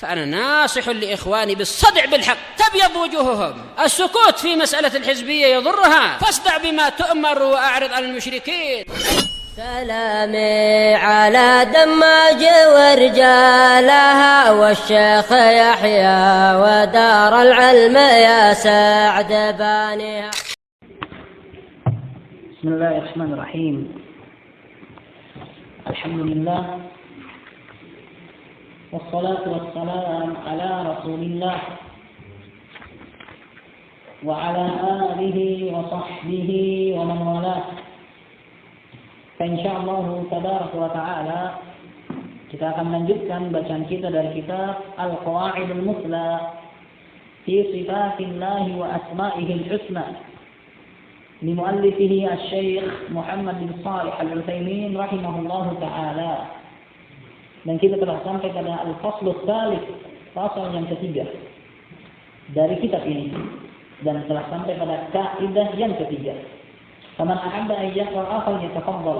فأنا ناصح لإخواني بالصدع بالحق تبيض وجوههم. السكوت في مسألة الحزبية يضرها، فاصدع بما تؤمر وأعرض عن المشركين. سلامي على دماج ورجالها والشيخ يحيى ودار العلم يا سعد بانيها. بسم الله الرحمن الرحيم. الحمد لله والصلاة والسلام على رسول الله وعلى آله وصحبه ومن والاه. Insyaallah tabaraka wa ta'ala kita akan melanjutkan bacaan kita dari kitab Al-Qawaidul Musla fi Sifatillah wa Asma'ihil Husna li muallifihi Asy-Syaikh Muhammad bin Shalih Al-Utsaimin rahimahullahu ta'ala. Dan kita telah sampai pada Al-Faslul Tsalits, pasal yang ketiga dari kitab ini, dan telah sampai pada kaidah yang ketiga. فمن أحب أن يقرأ فليتفضل.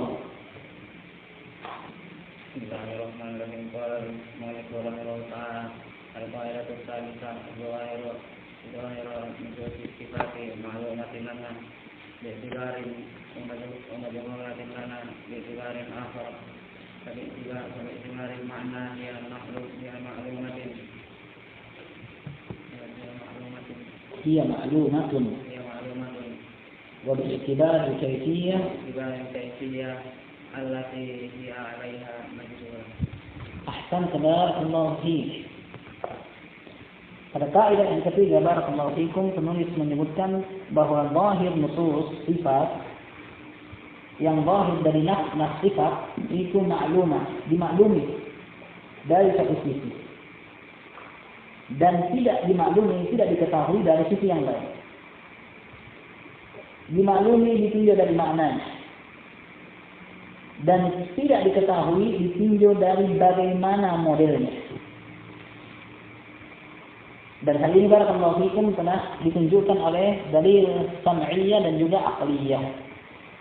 بسم الله الرحمن الرحيم. قال المؤلف رحمه الله تعالى: القاعدة الثالثة ظواهر نصوص الصفات معلومة لنا باعتبار ومجموعة لنا باعتبار آخر، فباعتبار المعنى هي معلومة وباعتبار الكيفية التي هي عليها مجبورة. أحسنت بارك الله فيك. Pada kaidah yang ketiga, barakallahu fikum, penulis menyebutkan bahwa zahir nusus sifat, yang zahir dari nas sifat itu maklumah, dimaklumi dari satu sisi, dan tidak dimaklumi, tidak diketahui dari sisi yang lain. Dimaklumi ditinjau dari maknanya, dan tidak diketahui ditinjau dari bagaimana modelnya. Dan hal ini barakallahu fikum telah ditunjukkan oleh dalil sam'iyah dan juga aqliyah.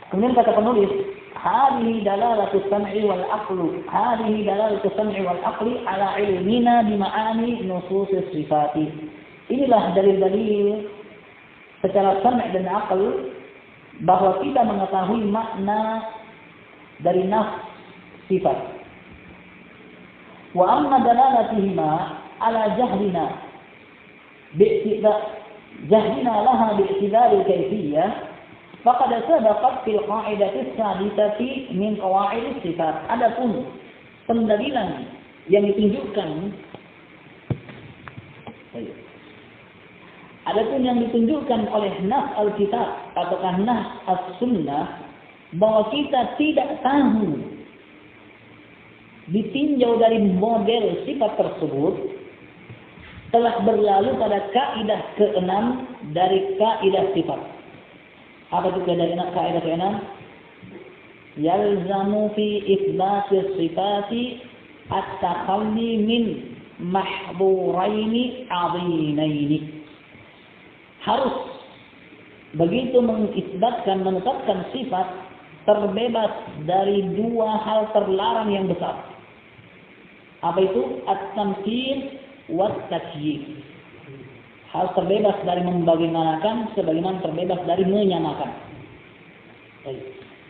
Kemudian kata penulis, hadhihi dalalatu sam'i wal aqlu, hadhihi dalalatu sam'i wal aqli ala ilmina bi ma'ani nusus sifati. Inilah dalil-dalil secara sam' dan akal bahwa kita mengetahui makna dari nafs sifat. Wa amma dalalatihima ala jahlina jahlina laha bi'tibari al-kayfiyah faqad sabaqat fil qa'idati as-sadisati min qawaid sifat. Adapun pendalilan yang ditunjukkan oleh nas al-kitab ataukah nas as-sunnah bahwa kita tidak tahu ditinjau dari model sifat tersebut telah berlalu pada kaidah ke-6 dari kaidah sifat. Apa itu kaidah ke-6? Yalzamu fi itsbati sifati at-takhalli min mahdhuraini 'azinaini. Harus begitu menetapkan sifat terbebas dari dua hal terlarang yang besar. Apa itu? At-tamthil wa at-takyif. Harus terbebas dari membagaimanakan sebagaimana terbebas dari menyamakan.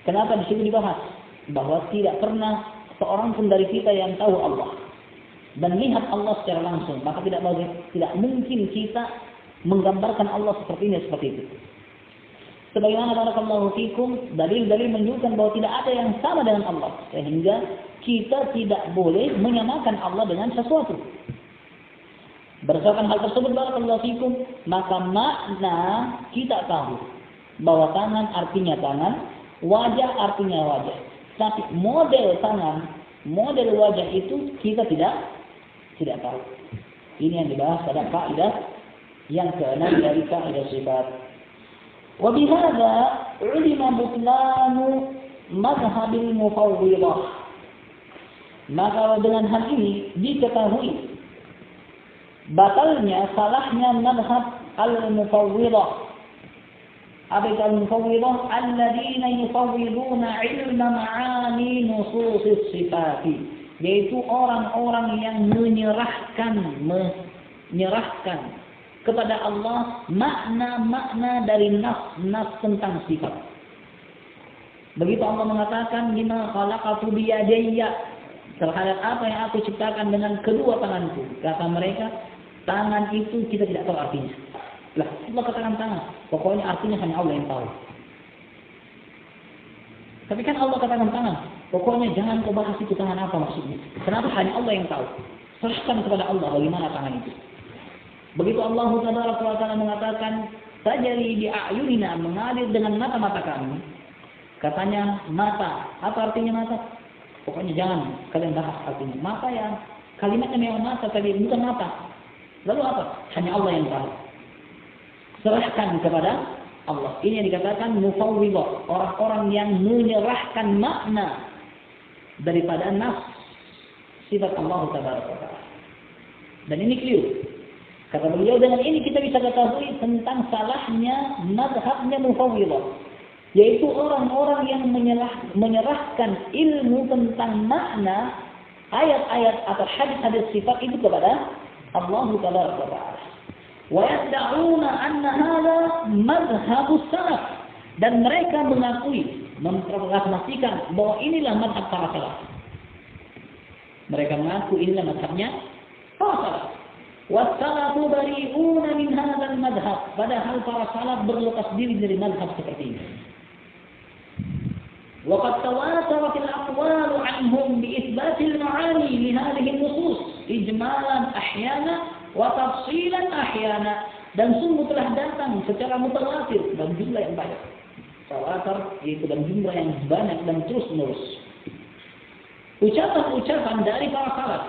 Kenapa di situ dibahas bahwa tidak pernah seorang pun dari kita yang tahu Allah dan lihat Allah secara langsung, maka tidak mungkin kita menggambarkan Allah seperti ini, seperti itu. Sebagaimana barakallahu fikum, dalil-dalil menunjukkan bahwa tidak ada yang sama dengan Allah, sehingga kita tidak boleh menyamakan Allah dengan sesuatu. Berdasarkan hal tersebut barakallahu fikum, maka makna kita tahu bahwa tangan artinya tangan, wajah artinya wajah. Tapi model tangan, model wajah itu kita tidak tahu. Ini yang dibahas pada kaidah yang ke-6 dari kaidah sifat. Wa bihadza ulima butlanu madhhabil mufawwidah. Maka dengan hal ini diketahui batalnya, salahnya madhhab al-mufawwidah. Apa itu al-mufawwidah? Alladzina yufawwiduna ilma ma'ani nususis sifati yaitu orang-orang yang menyerahkan kepada Allah makna-makna dari nas tentang sifat. Begitu Allah mengatakan lima khalaqatu biyadayya, terhadap apa yang aku ciptakan dengan kedua tanganku. Kata mereka, tangan itu kita tidak tahu artinya. Lah, Allah katakan tangan, pokoknya artinya hanya Allah yang tahu. Tapi kan Allah katakan tangan, pokoknya jangan kau bahas itu tangan apa maksudnya. Kenapa? Hanya Allah yang tahu. Serahkan kepada Allah bagaimana tangan itu. Begitu Allah Taala mengatakan, tajri bi a'yunina, mengalir dengan mata-mata kami. Katanya mata, apa artinya mata? Pokoknya jangan kalian bahas artinya. Mata yang kalimatnya memang mata tadi, bukan mata. Lalu apa? Hanya Allah yang tahu. Serahkan kepada Allah. Ini yang dikatakan mufawwidah, orang-orang yang menyerahkan makna daripada nas sifat Allah Taala. Dan ini clear. Kata beliau, dengan ini kita bisa ketahui tentang salahnya mazhabnya mufawwidah, yaitu orang-orang yang menyerahkan ilmu tentang makna ayat-ayat atau hadis-hadis sifat itu kepada Allah Taala. Wa yad'una anna hadha madhhabus salaf, dan mereka mengakui, memproklamasikan bahwa inilah mazhab para salaf. Mereka mengaku inilah mazhabnya para salaf. Wassalafu bari'una min hadzal madhhab, padahal para salaf berlepas diri dari mazhab seperti ini. Wa qad tawatarat al-aqwal 'anhum bi itsbat al-ma'ani li hadhihi an-nusus ijmalan ahyana wa tafsilan ahyana, dan sungguh telah datang secara mutawatir dan jumlah yang banyak. Tawatur yaitu dan jumlah yang banyak dan terus-menerus. Ucapan-ucapan dari para salaf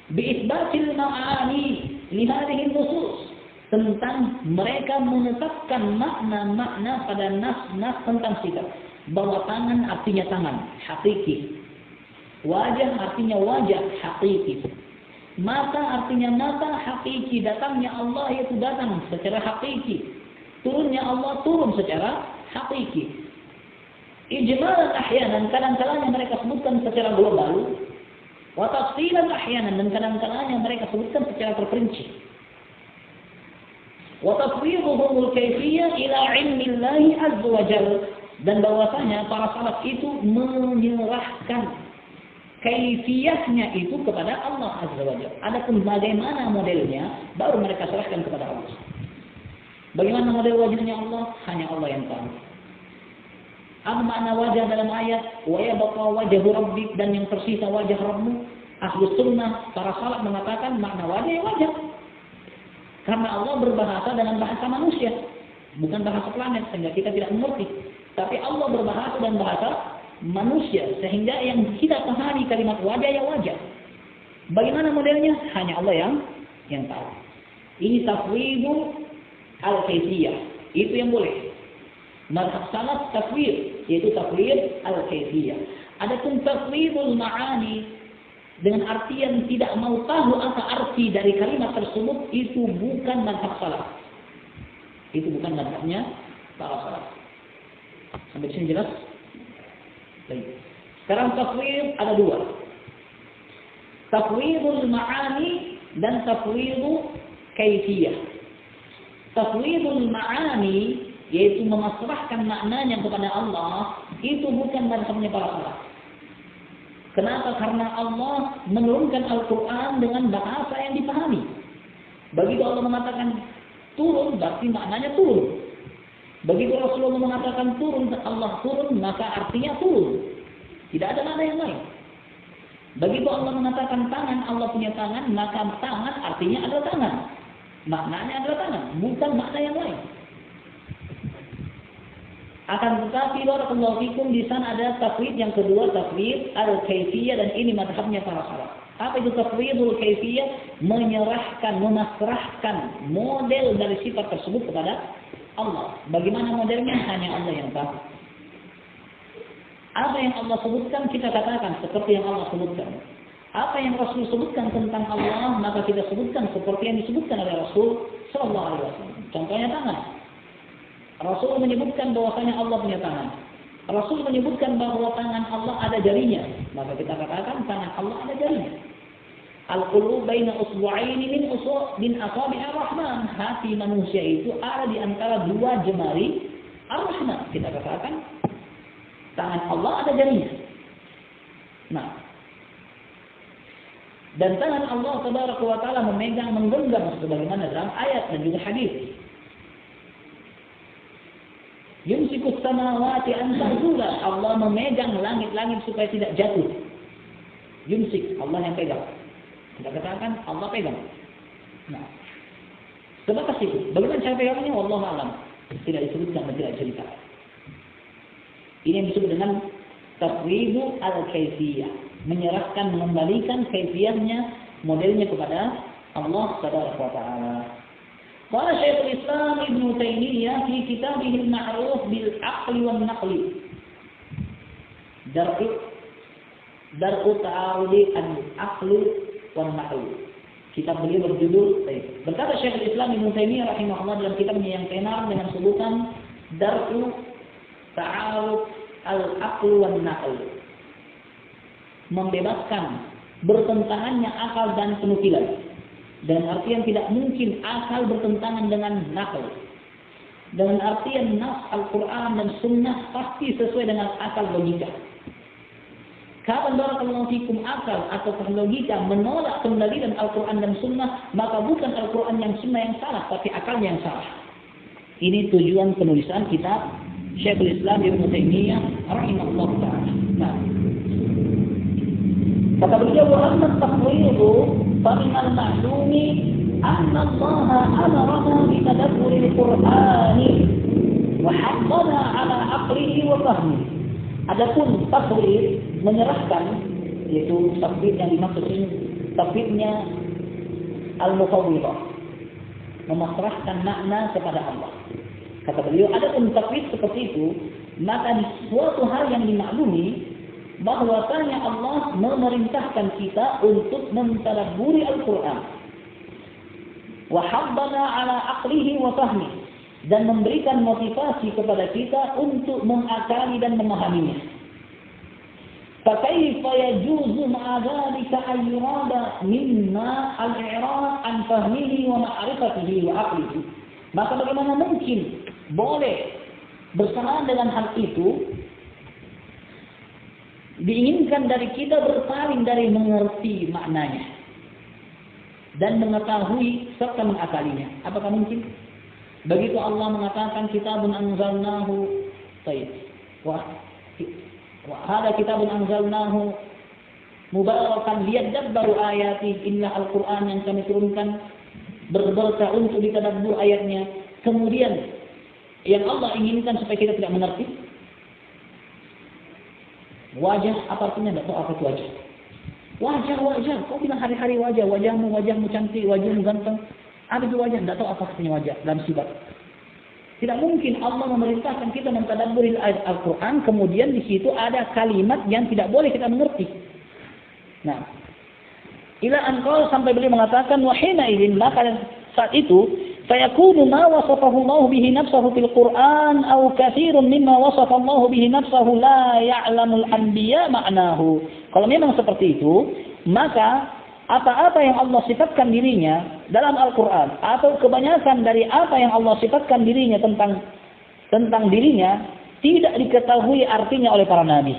bi'itsbatil ma'ani li hadhihi nusus, tentang mereka menetapkan makna-makna pada nas-nas tentang sifat, bahwa tangan artinya tangan hakiki, wajah artinya wajah hakiki, mata artinya mata hakiki, datangnya Allah yaitu datang secara hakiki, turunnya Allah turun secara hakiki. Ijmalan ahyanan, kadang-kadang mereka sebutkan secara global. Wa tafsilan ahyanan, dan kadang-kadang mereka sebutkan secara terperinci. Wa tafwidhuhum al-kayfiyah ila 'ilmi Allah azza wa jalla, dan bahwasanya para salaf itu menyerahkan kaifiyahnya itu kepada Allah azza wa jalla. Adapun bagaimana modelnya baru mereka serahkan kepada Allah. Bagaimana model wajahnya Allah? Hanya Allah yang tahu. Apa makna wajah dalam ayat wa yabqa wajhu rabbik, dan yang tersisa wajah Rabbmu? Ahlus sunnah para salaf mengatakan makna wajah ya wajah, karena Allah berbahasa dengan bahasa manusia, bukan bahasa planet, sehingga kita tidak mengerti. Tapi Allah berbahasa dan bahasa manusia, sehingga yang kita pahami kalimat wajah ya wajah. Bagaimana modelnya? Hanya Allah yang tahu. Ini tafwidul al-kaifiyah, itu yang boleh. Mazhab salaf tafwid, yaitu tafwid al-kaifiyah. Adapun tafwidul ma'ani, dengan artian tidak mau tahu apa arti dari kalimat tersebut, itu bukan mazhab salaf. Itu bukan mazhabnya para salaf. Sampai sini jelas? Baik. Sekarang tafwid ada dua. Tafwidul ma'ani dan tafwidul kaifiyah. Tafwidul ma'ani, yaitu memasrahkan maknanya kepada Allah, itu bukan mazhabnya para salaf. Kenapa? Karena Allah menurunkan Al-Quran dengan bahasa yang dipahami. Begitu Allah mengatakan turun, berarti maknanya turun. Begitu Rasulullah mengatakan turun, Allah turun, maka artinya turun. Tidak ada makna yang lain. Begitu Allah mengatakan tangan, Allah punya tangan, maka tangan artinya adalah tangan. Maknanya adalah tangan, bukan makna yang lain. Akan tetapi barakallahu fikum, di sana ada tafwid yang kedua, tafwid al-kaifiyah, dan ini mazhabnya para salaf. Apa itu tafwidul kaifiyah? Menyerahkan, memasrahkan model dari sifat tersebut kepada Allah. Bagaimana modelnya? Hanya Allah yang tahu. Apa yang Allah sebutkan kita katakan seperti yang Allah sebutkan. Apa yang Rasul sebutkan tentang Allah, maka kita sebutkan seperti yang disebutkan oleh Rasul sallallahu alaihi wasallam. Contohnya tangan. Rasul menyebutkan bahwasanya Allah punya tangan. Rasul menyebutkan bahwa tangan Allah ada jarinya, maka kita katakan tangan Allah ada jarinya. Al-qulub baina usbu'aini min asabi'ir rahman. Hati manusia itu ada di antara dua jemari Ar-Rahman. Kita katakan tangan Allah ada jarinya. Nah, dan tangan Allah Tabaraka wa Ta'ala memegang, menggenggam sebagaimana dalam ayat dan juga hadis. Yumsikus samawati an tazula. Allah memegang langit-langit supaya tidak jatuh. Yumsik, Allah yang pegang. Kita katakan Allah pegang. Nah, sebatas itu. Bagaimana cara pegangnya? Wallahu a'lam. Tidak disebutkan dan tidak cerita. Ini yang disebut dengan tafwidu al-kaifiyah, menyerahkan, mengembalikan kaifiyahnya, modelnya kepada Allah Subhanahu wa taala. Qala Syekhul Islam Ibnu Taimiyah fi kitabih al-ma'ruf bil aqli wan naqli. Dar'u ta'arudi al-aqli wan naqli. Kitab beliau berjudul, berkata Syekhul Islam Ibnu Taimiyah rahimahullah dalam kitabnya yang tenar dengan sebutan Dar'u ta'arud al-aqli wan naqli. Membebaskan bertentangannya akal dan penukilan. Dan artian tidak mungkin akal bertentangan dengan nakal. Dengan artian nas Al-Quran dan Sunnah pasti sesuai dengan akal logika. Kapan barakallahu fikum akal atau logika menolak pendalilan Al-Quran dan Sunnah, maka bukan Al-Quran yang Sunnah yang salah, tapi akalnya yang salah. Ini tujuan penulisan kitab Syekhul Islam Ibnu Taimiyah rahimahullah ta'ala. Nah, kata beliau, wa amma tafwidu فمن المعلوم أن الله أمرنا بتدبر القرآن وحضنا على عقله وفهمه. Adapun tafwid menyerahkan, yaitu tafwid yang dimaksud ini tafwidnya al-mufawwidah, memasrahkan makna kepada Allah. Kata beliau, adapun tafwid seperti itu, maka di suatu hal yang dimaklumi bahwasanya Allah memerintahkan kita untuk mentadabburi Al-Quran, wa haddana ala aqlihi wa fahmi, dan memberikan motivasi kepada kita untuk mengakali dan memahaminya. Fakaifa yajuzu ma'a dzalika an yurada minna al-i'rad an fahmihi wa ma'rifatihi wa aqlihi. Maka bagaimana mungkin boleh bersamaan dengan hal itu diinginkan dari kita berpaling dari mengerti maknanya dan mengetahui serta mengakalinya? Apakah mungkin? Begitu Allah mengatakan kitabun anzalnahu wa hada kitabun anzalnahu mubarakan liyadabbaru ayati, inilah Al-Quran yang kami turunkan berberkah untuk ditadabbur ayatnya. Kemudian yang Allah inginkan supaya kita tidak mengerti. Wajah, apa artinya? Tidak tahu apa itu wajah. Wajah. Kau bilang hari-hari wajah. Wajahmu cantik, wajahmu ganteng. Apa itu wajah? Tidak tahu apa artinya wajah dalam sifat. Tidak mungkin Allah memerintahkan kita mentadabburi ayat Al-Quran, kemudian di situ ada kalimat yang tidak boleh kita mengerti. Nah, ila anqal, sampai beliau mengatakan wahina idin, maka saat itu fayakunu ma wasafahu Allah bihi nafsahu fil Qur'an aw katsirun mimma wasafa Allah bihi nafsahu la ya'lamul anbiya ma'nahu. Kalau memang seperti itu, maka apa-apa yang Allah sifatkan dirinya dalam Al-Qur'an atau kebanyakan dari apa yang Allah sifatkan dirinya tentang dirinya tidak diketahui artinya oleh para nabi.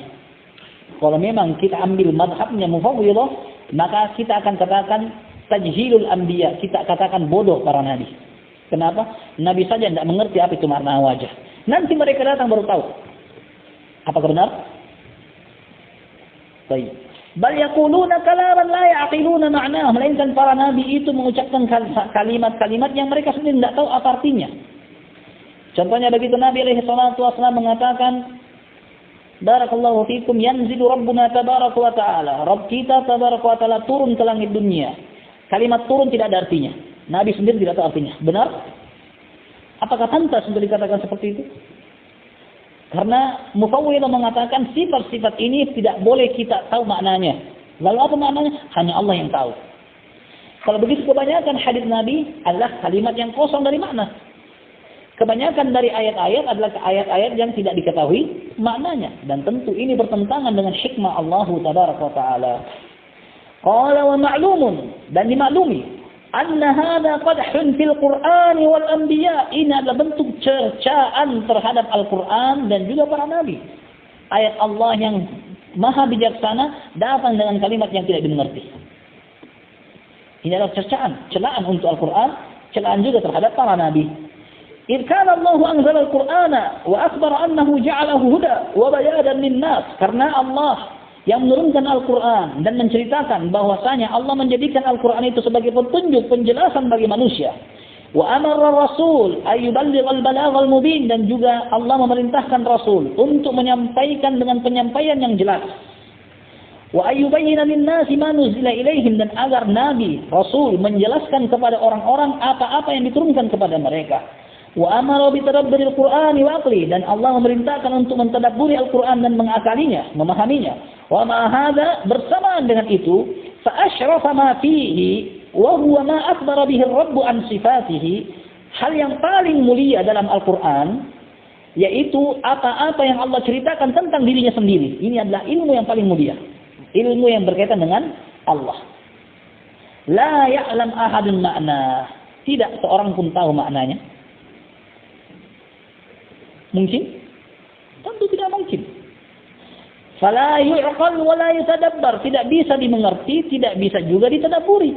Kalau memang kita ambil mazhabnya mufawwidah, maka kita akan katakan tajhilul anbiya, kita katakan bodoh para nabi. Kenapa? Nabi saja tidak mengerti apa itu makna wajah. Nanti mereka datang baru tahu. Apakah benar? Baik. Bal yaquluna kalaman la ya'qiluna ma'nahu. Melainkan para nabi itu mengucapkan kalimat-kalimat yang mereka sendiri tidak tahu apa artinya. Contohnya begitu Nabi alaihi salatu wasallam mengatakan, barakallahu fikum, yanzilu rabbuna tabaraka wa ta'ala. Rabb kita tabaraka wa ta'ala turun ke langit dunia. Kalimat turun tidak ada artinya. Nabi sendiri tidak tahu artinya. Benar? Apakah pantas untuk dikatakan seperti itu? Karena mufawwidah mengatakan sifat-sifat ini tidak boleh kita tahu maknanya. Lalu apa maknanya? Hanya Allah yang tahu. Kalau begitu kebanyakan hadis Nabi adalah kalimat yang kosong dari makna. Kebanyakan dari ayat-ayat adalah ayat-ayat yang tidak diketahui maknanya, dan tentu ini bertentangan dengan hikmah Allah tabaraka wa taala. Qala wa ma'lumun, dan dimaklumi anna hadha qadhun fil Qur'an wal anbiya, ini adalah bentuk cercaan terhadap Al-Qur'an dan juga para nabi. Ayat Allah yang maha bijaksana datang dengan kalimat yang tidak dimengerti. Ini adalah cercaan, celaan untuk Al-Qur'an, celaan juga terhadap para nabi. إذ كان الله أنزل القرآن وأخبر أنه جعله هدى وبيانا للناس, karena Allah yang menurunkan Al-Quran dan menceritakan bahwasanya Allah menjadikan Al-Quran itu sebagai petunjuk, penjelasan bagi manusia. Wa amara Rasul ayyuballighal balaghal mubin, dan juga Allah memerintahkan Rasul untuk menyampaikan dengan penyampaian yang jelas. Wa ayyubayyina lin-nasi ma nuzila ilaihim, dan agar Nabi Rasul menjelaskan kepada orang-orang apa-apa yang diturunkan kepada mereka. Wa amara bi tadabburil Qur'ani wa aqli, dan Allah memerintahkan untuk mentadabburi Al-Qur'an dan mengakalinya, memahaminya. Wa ma hadza, bersamaan dengan itu, fa asyrafa ma fihi wa huwa ma akhbara bihi ar-rabb an sifatihi, hal yang paling mulia dalam Al-Qur'an yaitu apa-apa yang Allah ceritakan tentang dirinya sendiri. Ini adalah ilmu yang paling mulia, ilmu yang berkaitan dengan Allah. La ya'lam ahadun ma'na, tidak seorang pun tahu maknanya. Mungkin? Tentu tidak mungkin. Fala yu'qal wa la yatadabbar, tidak bisa dimengerti, tidak bisa juga ditadabburi.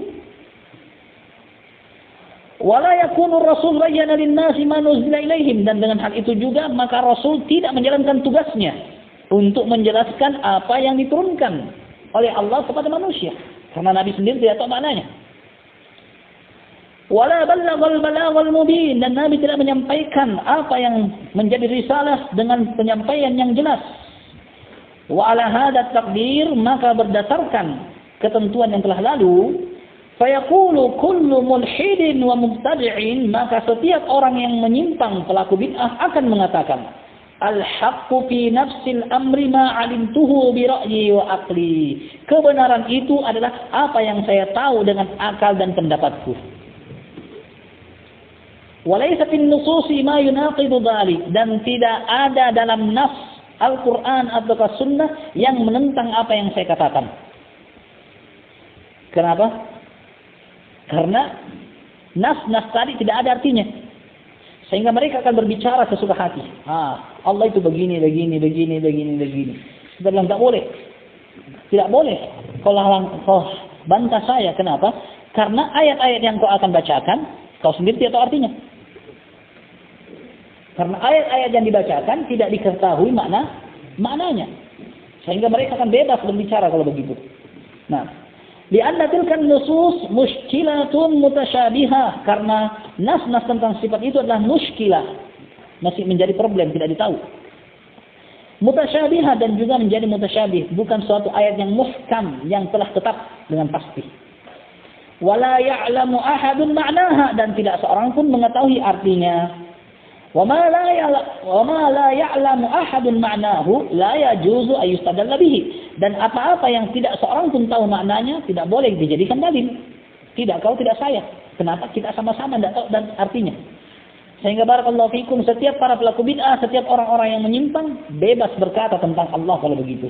Wala yakunu rasul bayyana lin-nasi ma nuzila ilaihim, dan dengan hal itu juga maka Rasul tidak menjalankan tugasnya untuk menjelaskan apa yang diturunkan oleh Allah kepada manusia, karena Nabi sendiri tidak tahu maknanya. Wala ballaghal balaghal mubin, dan Nabi tidak menyampaikan apa yang menjadi risalah dengan penyampaian yang jelas. Wa ala hadha taqdir, maka berdasarkan ketentuan yang telah lalu, fayaqulu kullu mulhidin wa mubtadi'in, maka setiap orang yang menyimpang pelaku bid'ah akan mengatakan al-haqqu fi nafsil amri ma 'alimtuhu bi ra'yi wa aqli, kebenaran itu adalah apa yang saya tahu dengan akal dan pendapatku. Walaysa fin nususi ma yunaqidu dhalik, dan tidak ada dalam nas Al-Quran atau Sunnah yang menentang apa yang saya katakan. Kenapa? Karena nas-nas tadi tidak ada artinya, sehingga mereka akan berbicara sesuka hati. Allah itu begini. Kita bilang tak boleh. Tidak boleh. Kau bantah saya, kenapa? Karena ayat-ayat yang kau akan bacakan, kau sendiri tidak tahu artinya. Karena ayat-ayat yang dibacakan tidak diketahui maknanya. Sehingga mereka akan bebas berbicara kalau begitu. Nah, li'anna tilkan nusus mushkilatun mutasyabihah, karena nas-nas tentang sifat itu adalah mushkilah, masih menjadi problem, tidak ditahu. Mutasyabihah, dan juga menjadi mutasyabih, bukan suatu ayat yang muhkam, yang telah tetap dengan pasti. Wala ya'lamu ahadun ma'naha, dan tidak seorang pun mengetahui artinya. Wa ma la ya'lamu ahadun ma'nahu la yajuzu ay yustadalla bihi, dan apa-apa yang tidak seorang pun tahu maknanya tidak boleh dijadikan dalil. Tidak kau, tidak saya. Kenapa? Kita sama-sama tidak tahu dan artinya. Sehingga barakallahu fikum, setiap para pelaku bid'ah, setiap orang-orang yang menyimpang bebas berkata tentang Allah kalau begitu.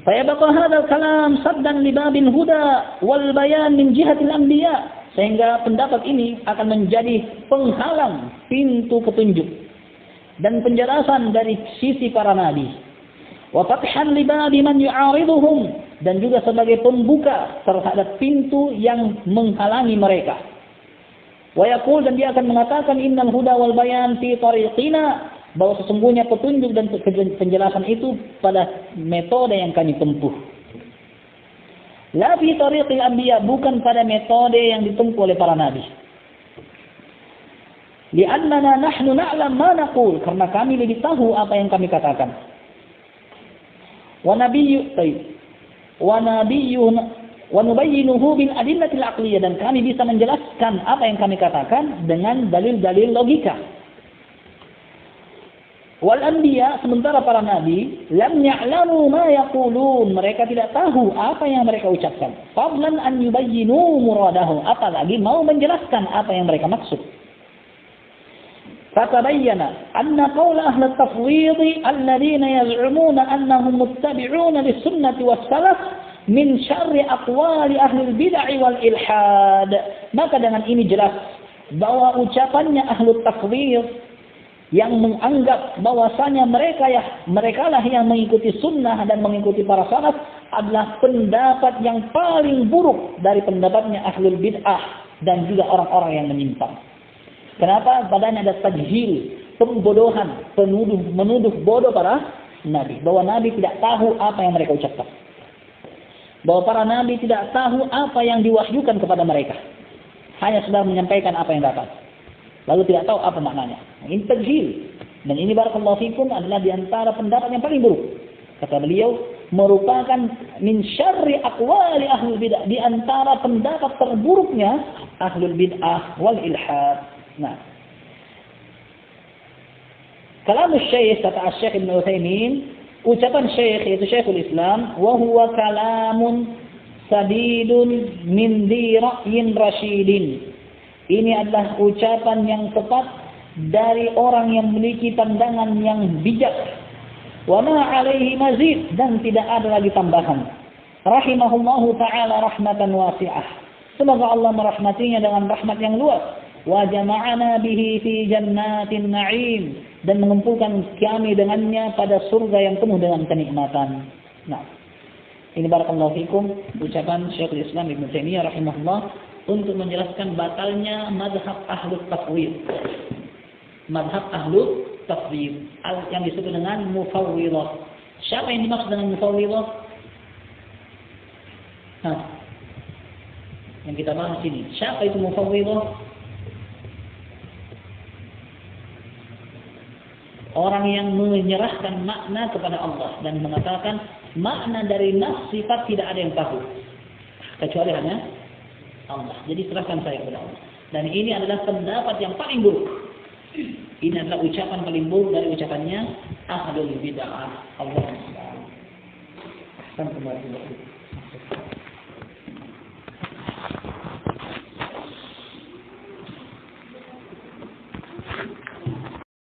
Fayabqa hadzal kalam saddan li babil huda wal bayan min jihatil anbiya, sehingga pendapat ini akan menjadi penghalang pintu petunjuk dan penjelasan dari sisi para nabi. Wa fathan li babi man yu'ariduhum, dan juga sebagai pembuka terhadap pintu yang menghalangi mereka. Wa yaqul, dan dia akan mengatakan innal huda wal bayan fi tariqina, bahwa sesungguhnya petunjuk dan penjelasan itu pada metode yang kami tempuh. La fi tariqil anbiya, bukan pada metode yang ditempuh oleh para nabi. Li'annana nahnu na'lam ma naqul, karena kami lebih tahu apa yang kami katakan. Wa nubayyinuhu bil adillatil aqliyah, dan kami bisa menjelaskan apa yang kami katakan dengan dalil-dalil logika. Wal anbiya, sementara para nabi, lam ya'lamu ma yaqulun, mereka tidak tahu apa yang mereka ucapkan. Fadlan an yubayyinu muradahu, apalagi mau menjelaskan apa yang mereka maksud. فتبين أن قول أهل التفويض الذين يزعمون أنهم متبعون للسنة والسلف من شر أقوال أهل البدع والإلحاد. Maka dengan ini jelas bahwa ucapannya ahlu tafwidh yang menganggap bahwasanya mereka lah yang mengikuti sunnah dan mengikuti para salaf adalah pendapat yang paling buruk dari pendapatnya ahlul bid'ah dan juga orang-orang yang menyimpang. Kenapa? Padanya ada tajhil, pembodohan, menuduh bodoh para nabi, bahwa nabi tidak tahu apa yang mereka ucapkan, bahwa para nabi tidak tahu apa yang diwahyukan kepada mereka, hanya sedang menyampaikan apa yang dapat, lalu tidak tahu apa maknanya. Ini tajhil, dan ini barakallahu fikum adalah di antara pendapat yang paling buruk. Kata beliau, merupakan min syarri aqwali ahlul bid'ah, di antara pendapat terburuknya ahlul bid'ah wal ilhad. Nah, kalam Syekh kata Syekh Ibn Utsaimin, ucapan Syekh yaitu Syekhul Islam, wa huwa kalamun sadidun min di ra'yin rasyidin. Ini adalah ucapan yang tepat dari orang yang memiliki pandangan yang bijak. Wa ma alaihi mazid, dan tidak ada lagi tambahan. Rahimahullahu taala rahmatan wasi'ah. Semoga Allah merahmatinya dengan rahmat yang luas. Wa jama'ana bihi fi jannatin na'im, dan mengumpulkan kami dengannya pada surga yang penuh dengan kenikmatan. Nah, ini barakallahu fikum ucapan Syekhul Islam Ibnu Taimiyah rahimahullah untuk menjelaskan batalnya mazhab ahlut tafwidh. Mazhab ahlut tafwidh yang disebut dengan mufawwidhah. Siapa yang dimaksud dengan mufawwidhah? Nah, yang kita bahas ini, siapa itu mufawwidhah? Orang yang menyerahkan makna kepada Allah dan mengatakan makna dari nas sifat tidak ada yang tahu kecuali hanya Allah. Jadi serahkan saya kepada Allah. Dan ini adalah pendapat yang paling buruk. Ini adalah ucapan paling buruk dari ucapannya ahlul bid'ah. Allah Subhanahu wa taala.